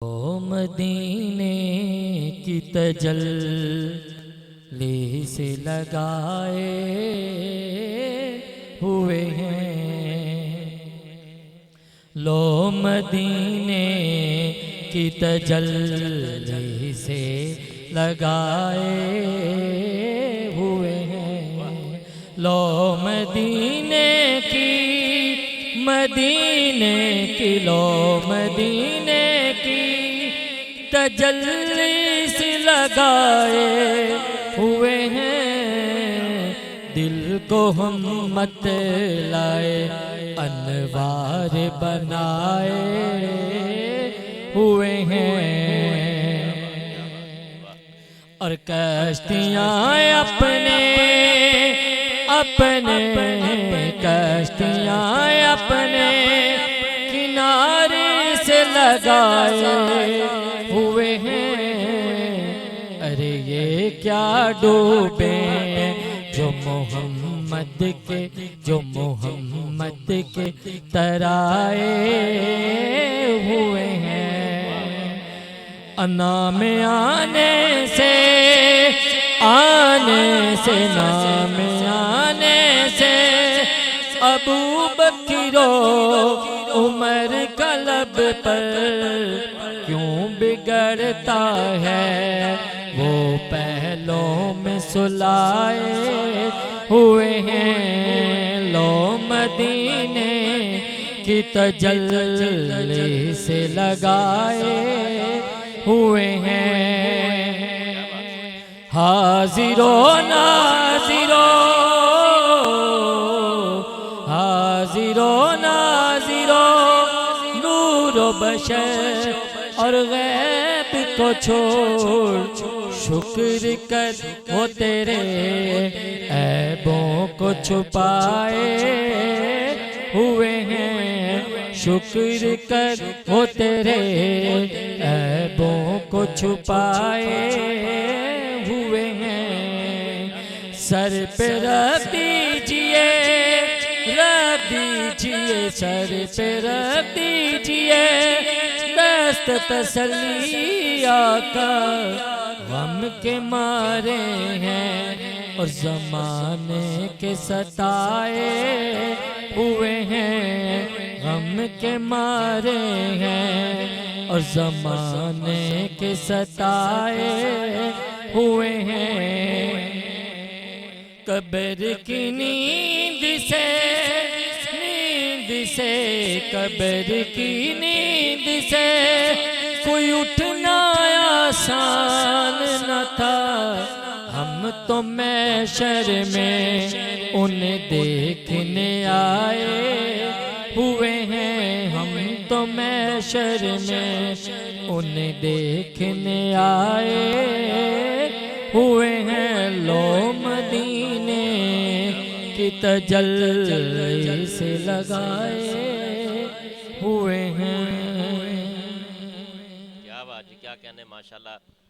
ओ मदीने की तजल्ली से लगाए हुए हैं, लो मदीने की तजल्ली से लगाए हुए हैं, लो मदीने की लो मदीने की तजल्ली से लगाए हुए हैं, दिल को हम मत लाए अनवार बनाए हुए हैं, और कश्तियाँ अपने कश्तियाँ अपने किनारे से लगाए हुए हैं। अरे ये क्या डूबे जो मोहम्मद के तराए हुए हैं। अना में आने से नाम आने से अबू बकरो उमर का लब पर क्यों बिगड़ता है, वो पहलों में सुलाए हुए हैं, लो मदीने की तजल्ली से लगाए हुए हैं। हाजिरो नाजिरो नूरो बशर और गैब को छोड़ शुक्र कर वो तेरे ऐबों को छुपाए हुए हैं, शुक्र कर वो तेरे ऐबों को छुपाए हुए हैं। सर पे रख दीजिए सर पे रख दीजिए दस्त तसल्ली आका, गम के मारे हैं और ज़माने के सताए हुए हैं, गम के मारे हैं और ज़माने के सताए हुए हैं। कब्र की नींद से कब्र की नींद से कोई उठना आसान न था, हम तो महशर में उन्हें देखने आए हुए हैं, हम तो महशर में उन्हें देखने आए हुए हैं, लो मदीने की तजल्ली से लगाए हुए हैं। क्या बात है, क्या कहने, माशाल्लाह।